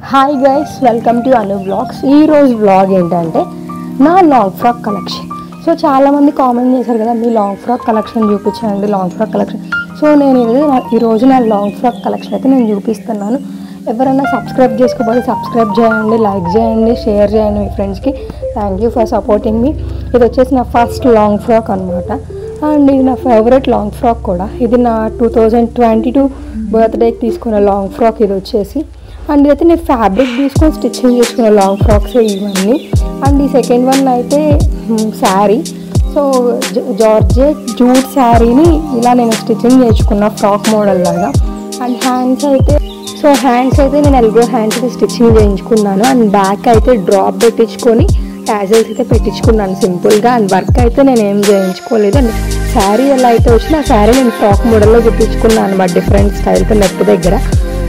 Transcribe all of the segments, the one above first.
Hi guys, welcome to Anu blogs. ఈరోజు blog ఏంటంటే నా లాంగ్ ఫ్రాక్ కలెక్షన్. సో చాలామంది కామెంట్ చేశారు కదా, మీ లాంగ్ ఫ్రాక్ కలెక్షన్ చూపించండి, లాంగ్ ఫ్రాక్ కలెక్షన్. సో నేను ఈరోజు నా లాంగ్ ఫ్రాక్ కలెక్షన్ అయితే నేను చూపిస్తున్నాను. ఎవరైనా సబ్స్క్రైబ్ చేసుకోకపోతే సబ్స్క్రైబ్ చేయండి, లైక్ చేయండి, షేర్ చేయండి మీ ఫ్రెండ్స్కి. థ్యాంక్ యూ ఫర్ సపోర్టింగ్ మీ. ఇది వచ్చేసి నా ఫస్ట్ లాంగ్ ఫ్రాక్ అనమాట. అండ్ ఇది నా ఫేవరెట్ లాంగ్ ఫ్రాక్ కూడా. ఇది నా 2022 బర్త్డేకి తీసుకున్న లాంగ్ ఫ్రాక్ ఇది వచ్చేసి. అండ్ ఇదైతే నేను ఫ్యాబ్రిక్ తీసుకొని స్టిచ్చింగ్ చేసుకున్న లాంగ్ ఫ్రాక్స్ ఇవన్నీ. అండ్ ఈ సెకండ్ వన్ అయితే శారీ. సో జార్జెట్ జూట్ శారీని ఇలా నేను స్టిచ్చింగ్ చేసుకున్న ఫ్రాక్ మోడల్ లాగా. అండ్ హ్యాండ్స్ అయితే నేను ఎల్బో హ్యాండ్స్ అయితే స్టిచ్చింగ్ చేయించుకున్నాను. అండ్ బ్యాక్ అయితే డ్రాప్ పెట్టించుకొని ట్యాజల్స్ అయితే పెట్టించుకున్నాను సింపుల్గా. అండ్ వర్క్ అయితే నేను ఏం చేయించుకోలేదు. అండ్ శారీ ఎలా అయితే వచ్చినా ఆ శారీ నేను ఫ్రాక్ మోడల్లో కుట్టించుకున్నాను అనమాట, డిఫరెంట్ స్టైల్తో నెక్ దగ్గర.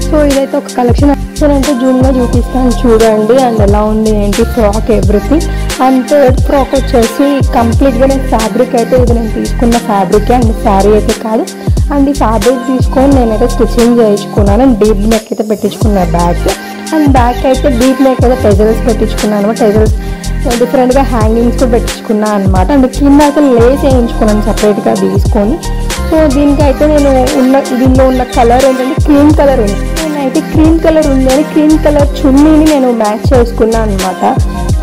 సో ఇదైతే ఒక కలెక్షన్ అంటే జూమ్లో చూపిస్తాను చూడండి. అండ్ ఎలా ఉంది ఏంటి frock everything. And third frock వచ్చేసి కంప్లీట్గా నేను ఫ్యాబ్రిక్ అయితే ఇది నేను తీసుకున్న ఫ్యాబ్రికే, అండ్ శారీ అయితే కాదు. అండ్ ఈ ఫ్యాబ్రిక్ తీసుకొని నేనైతే స్టిచ్చింగ్ చేయించుకున్నాను. అండ్ డీప్ నెక్ అయితే పెట్టించుకున్నాను బ్యాక్. అండ్ బ్యాక్ అయితే డీప్ నెక్ అయితే టెజల్స్ పెట్టించుకున్నాను అనమాట. టెజల్స్ డిఫరెంట్గా హ్యాంగింగ్స్ కూడా పెట్టించుకున్నాను అనమాట. అండ్ కింద అయితే లేస్ వేయించుకున్నాను సపరేట్గా తీసుకొని. సో దీనికైతే నేను దీనిలో ఉన్న కలర్ ఏంటంటే క్రీమ్ కలర్ ఉంది. నేనైతే క్రీమ్ కలర్ ఉందని క్రీమ్ కలర్ చున్నీని నేను మ్యాచ్ చేసుకున్నాను అనమాట.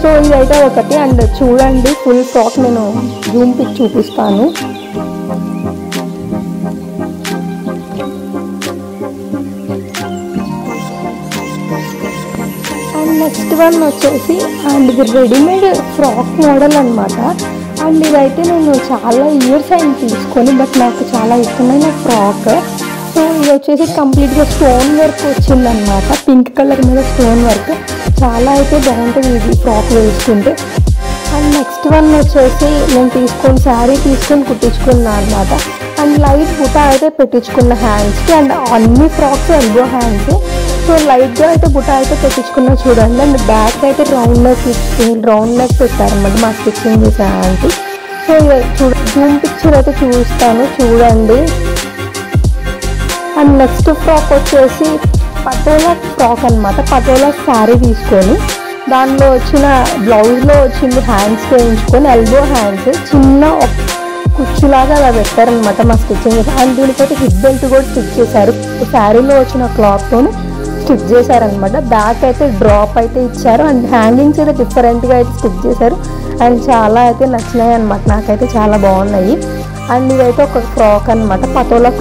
సో ఇదైతే ఒకటి. అండ్ చూడండి ఫుల్ ఫ్రాక్ నేను జూమ్ పిక్ చూపిస్తాను. అండ్ నెక్స్ట్ వన్ వచ్చేసి అండ్ ఇది రెడీమేడ్ ఫ్రాక్ మోడల్ అనమాట. అండ్ ఇదైతే నేను చాలా ఇయర్స్ అయింది తీసుకొని, బట్ నాకు చాలా ఇష్టమైన ఫ్రాక్. సో ఇది వచ్చేసి కంప్లీట్గా స్టోన్ వర్క్ వచ్చిందనమాట, పింక్ కలర్ మీద స్టోన్ వర్క్. చాలా అయితే బాగుంటుంది ఇది ఫ్రాక్ వేసుకుంటే. అండ్ నెక్స్ట్ వన్ వచ్చేసి నేను శారీ తీసుకొని కుట్టించుకున్నాను అనమాట. అండ్ లైట్ బుటా అయితే పెట్టించుకున్న హ్యాండ్స్కి. అండ్ అన్ని ఫ్రాక్స్ ఎల్బో హ్యాండ్స్. సో లైట్గా అయితే బుటా అయితే పెట్టించుకున్నా చూడండి. అండ్ బ్యాక్ అయితే రౌండ్ నెక్ పెట్టారనమాట మా స్టిచ్చింగ్ చేసే హ్యాండ్కి. సో జూమ్ పిక్చర్ అయితే చూస్తాను చూడండి. అండ్ నెక్స్ట్ ఫ్రాక్ వచ్చేసి పటోలా ఫ్రాక్ అనమాట. పటోలా శారీ తీసుకొని దానిలో వచ్చిన బ్లౌజ్లో వచ్చింది హ్యాండ్స్ వేయించుకొని ఎల్బో హ్యాండ్స్ చిన్న కుచ్చులాగా అలా పెట్టారనమాట మా స్టిచ్చింగ్ చేసి. అండ్ దీనికైతే హిప్ బెల్ట్ కూడా స్టిచ్ చేశారు, శారీలో వచ్చిన క్లాత్తో స్టిచ్ చేశారనమాట. బ్యాక్ అయితే డ్రాప్ అయితే ఇచ్చారు. అండ్ హ్యాంగింగ్స్ అయితే డిఫరెంట్గా అయితే స్టిచ్ చేశారు. అండ్ చాలా అయితే నచ్చినాయి అనమాట, నాకైతే చాలా బాగున్నాయి. అండ్ ఇదైతే ఒక ఫ్రాక్ అనమాట, పటోలా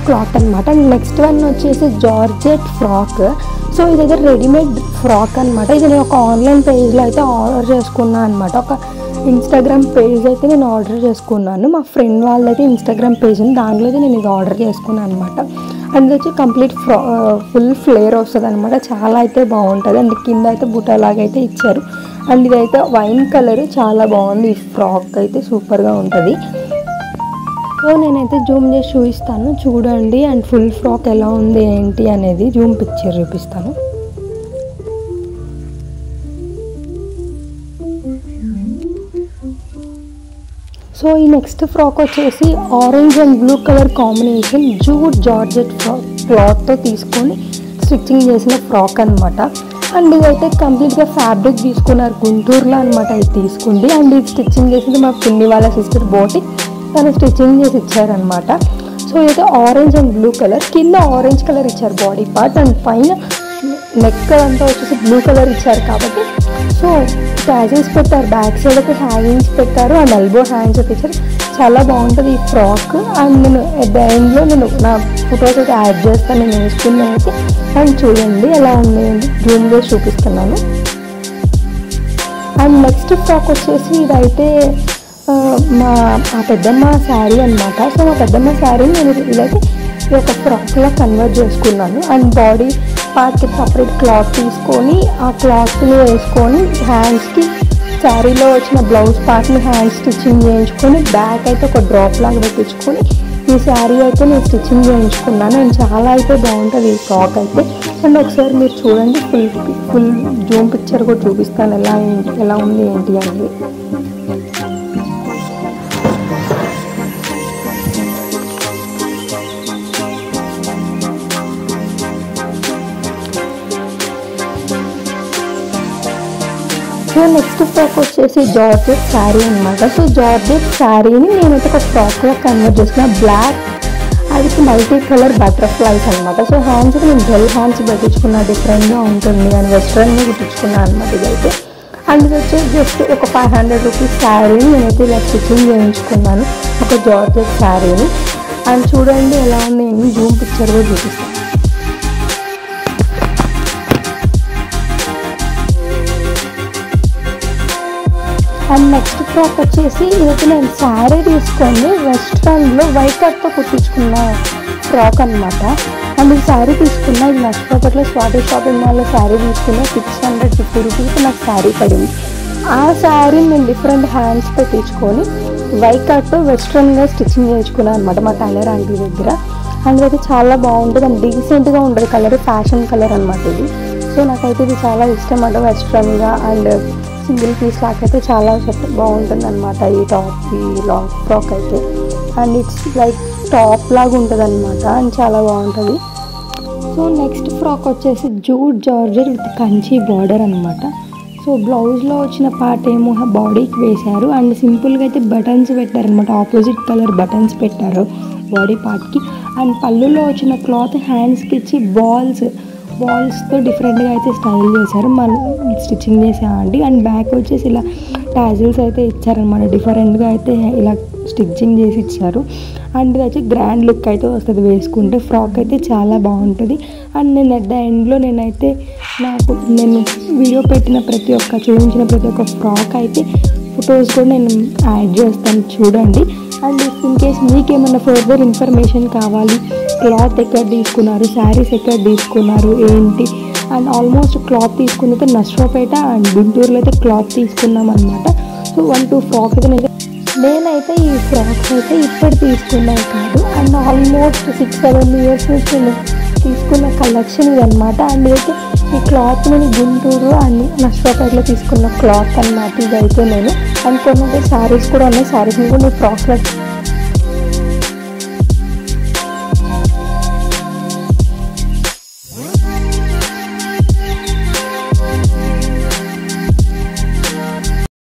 క్లాత్ అనమాట. అండ్ నెక్స్ట్ వన్ వచ్చేసి జార్జెట్ ఫ్రాక్. సో ఇదైతే రెడీమేడ్ ఫ్రాక్ అనమాట. ఇది నేను ఒక ఆన్లైన్ పేజ్లో అయితే ఆర్డర్ చేసుకున్నాను అనమాట. ఒక ఇన్స్టాగ్రామ్ పేజ్ అయితే నేను ఆర్డర్ చేసుకున్నాను. మా ఫ్రెండ్ వాళ్ళైతే ఇన్స్టాగ్రామ్ పేజ్ ఉంది, దాంట్లో అయితే నేను ఇది ఆర్డర్ చేసుకున్నాను అనమాట. అండ్ ఇది వచ్చి కంప్లీట్ ఫుల్ ఫ్లేర్ వస్తుంది అనమాట, చాలా అయితే బాగుంటుంది. అండ్ కింద అయితే బుట్టలాగా అయితే ఇచ్చారు. అండ్ ఇదైతే వైన్ కలర్, చాలా బాగుంది. ఈ ఫ్రాక్ అయితే సూపర్గా ఉంటుంది. సో నేనైతే జూమ్ చేసి చూపిస్తాను చూడండి. అండ్ ఫుల్ ఫ్రాక్ ఎలా ఉంది ఏంటి అనేది జూమ్ పిక్చర్ చూపిస్తాను. సో ఈ నెక్స్ట్ ఫ్రాక్ వచ్చేసి orange and blue colour combination jute georgette క్లాత్తో తీసుకొని స్టిచ్చింగ్ చేసిన ఫ్రాక్ అనమాట. అండ్ ఇదైతే కంప్లీట్గా ఫ్యాబ్రిక్ తీసుకున్నారు గుంటూరులో అనమాట. ఇది తీసుకుంది. అండ్ ఇది స్టిచ్చింగ్ చేసింది మా పిన్ని వాళ్ళ సిస్టర్ బోటి, తను స్టిచ్చింగ్ చేసి ఇచ్చారనమాట. సో ఇదైతే ఆరెంజ్ అండ్ బ్లూ కలర్, కింద ఆరెంజ్ కలర్ ఇచ్చారు బాడీ పార్ట్. అండ్ పైన నెక్ అంతా వచ్చేసి బ్లూ కలర్ ఇచ్చారు కాబట్టి సో ట్యాజెస్ పెట్టారు. బ్యాక్ సైడ్ అయితే హ్యాంగింగ్స్ పెట్టారు. అండ్ ఎల్బో హ్యాండ్స్ అయితే ఇచ్చారు. చాలా బాగుంటుంది ఈ ఫ్రాక్. అండ్ నేను ఎండ్లో నేను నా ఫొటోస్ అయితే యాడ్ చేస్తాను నేను వేసుకున్న అయితే. అండ్ చూడండి ఎలా ఉంది జూమ్ చేసి చూపిస్తున్నాను. అండ్ నెక్స్ట్ ఫ్రాక్ వచ్చేసి ఇదైతే మా పెద్దమ్మ శారీ అనమాట. సో మా పెద్దమ్మ శారీని నేను ఇదైతే ఒక ఫ్రాక్లా కన్వర్ట్ చేసుకున్నాను. అండ్ బాడీ పార్ట్కి సపరేట్ క్లాత్ తీసుకొని ఆ క్లాత్ని వేసుకొని హ్యాండ్స్కి శారీలో వచ్చిన బ్లౌజ్ పార్ట్ని హ్యాండ్ స్టిచ్చింగ్ చేయించుకొని బ్యాక్ అయితే ఒక డ్రాప్ లాగా పెట్టించుకొని ఈ శారీ అయితే నేను స్టిచ్చింగ్ చేయించుకున్నాను. అండ్ చాలా అయితే బాగుంటుంది ఈ ఫ్రాక్ అయితే. అండ్ ఒకసారి మీరు చూడండి ఫుల్ జూమ్ పిక్చర్ కూడా చూపిస్తాను ఎలా ఉంది ఏంటి అనేది. సో నెక్స్ట్ ఫ్రాక్ వచ్చేసి జార్జెట్ శారీ అనమాట. సో జార్జెట్ శారీని నేనైతే ఒక ఫ్రాక్లో కన్వర్ట్ చేసిన బ్లాక్, అది మల్టీ కలర్ బటర్ఫ్లైస్ అనమాట. సో హ్యాండ్స్కి నేను బెల్ హ్యాండ్స్ పెట్టించుకున్నా, డిఫరెంట్గా ఉంటుంది అని వెస్ట్రన్గా కుట్టించుకున్నాను అనమాట ఇదైతే. అండ్ ఇది వచ్చేసి జస్ట్ ఒక 500 రూపీస్ శారీని నేనైతే ఇలా స్టిచ్చింగ్ చేయించుకున్నాను, ఒక జార్జెట్ శారీని. అండ్ చూడండి ఎలా ఉంది, నేను జూమ్ పిక్చర్ కూడా చూపిస్తాను. అండ్ నెక్స్ట్ ఫ్రాక్ వచ్చేసి ఇదైతే నేను శారీ తీసుకొని వెస్ట్రన్లో వైట్ కట్తో కుట్టించుకున్న ఫ్రాక్ అనమాట. అండ్ ఈ శారీ తీసుకున్న, ఇది నష్టపోతలో స్వాతి షాపింగ్ మాల్లో శారీ తీసుకున్న 650 రూపీస్ నాకు శారీ పడింది. ఆ శారీ నేను డిఫరెంట్ హ్యాండ్స్ పెట్టించుకొని వైట్ కట్తో వెస్ట్రన్గా స్టిచ్చింగ్ చేయించుకున్నాను అనమాట మా టైలర్ ఆంటీ దగ్గర. అండ్ అయితే చాలా బాగుంటుంది అండ్ డీసెంట్గా ఉంటుంది, కలర్ ఫ్యాషన్ కలర్ అనమాట ఇది. సో నాకైతే ఇది చాలా ఇష్టం అంటే వెస్ట్రన్గా అండ్ సింగిల్ పీస్ లాక్ అయితే చాలా బాగుంటుంది అనమాట ఈ టాప్, ఈ లాంగ్ ఫ్రాక్ అయితే. అండ్ ఇట్స్ లైక్ టాప్ లాగా ఉంటుంది అనమాట అండ్ చాలా బాగుంటుంది. సో నెక్స్ట్ ఫ్రాక్ వచ్చేసి jute georgette with Kanchi border అనమాట. సో బ్లౌజ్లో వచ్చిన పార్ట్ ఏమో బాడీకి వేశారు అండ్ సింపుల్గా అయితే బటన్స్ పెట్టారనమాట, ఆపోజిట్ కలర్ బటన్స్ పెట్టారు బాడీ పార్ట్కి. అండ్ పళ్ళులో వచ్చిన క్లాత్ హ్యాండ్స్కి ఇచ్చి బాల్స్తో డిఫరెంట్గా అయితే స్టైల్ చేశారు, మళ్ళీ స్టిచ్చింగ్ చేసామండి. అండ్ బ్యాక్ వచ్చేసి ఇలా టాజిల్స్ అయితే ఇచ్చారనమాట, డిఫరెంట్గా అయితే ఇలా స్టిచ్చింగ్ చేసి ఇచ్చారు. అండ్ ఇది వచ్చి గ్రాండ్ లుక్ అయితే వస్తుంది వేసుకుంటే, ఫ్రాక్ అయితే చాలా బాగుంటుంది. అండ్ నేను అట్ ద ఎండ్లో నేను వీడియో పెట్టిన చూపించిన ప్రతి ఒక్క ఫ్రాక్ అయితే ఫొటోస్ కూడా నేను యాడ్ చేస్తాను చూడండి. అండ్ ఇన్ కేస్ మీకు ఏమైనా ఫర్దర్ ఇన్ఫర్మేషన్ కావాలి, క్లాత్ ఎక్కడ తీసుకున్నారు, శారీస్ ఎక్కడ తీసుకున్నారు ఏంటి, అండ్ ఆల్మోస్ట్ క్లాత్ తీసుకున్నైతే నర్సరావుపేట అండ్ గుంటూరులో అయితే క్లాత్ తీసుకున్నాం అనమాట. సో 1-2 ఫ్రాక్స్ అయితే నేనైతే ఈ ఫ్రాక్స్ అయితే ఇప్పుడు తీసుకున్నాను కాదు, అండ్ ఆల్మోస్ట్ 6-7 ఇయర్స్ నుంచి నేను తీసుకున్న కలెక్షన్ ఇది అనమాట. అండ్ అయితే ఈ క్లాత్ నేను గుంటూరు అండ్ నర్సరావుపేటలో తీసుకున్న క్లాత్ అనమాట ఇదైతే నేను. అండ్ కొన్ని శారీస్ కూడా ఉన్నాయి, శారీస్ని కూడా నేను ఫ్రాక్స్లో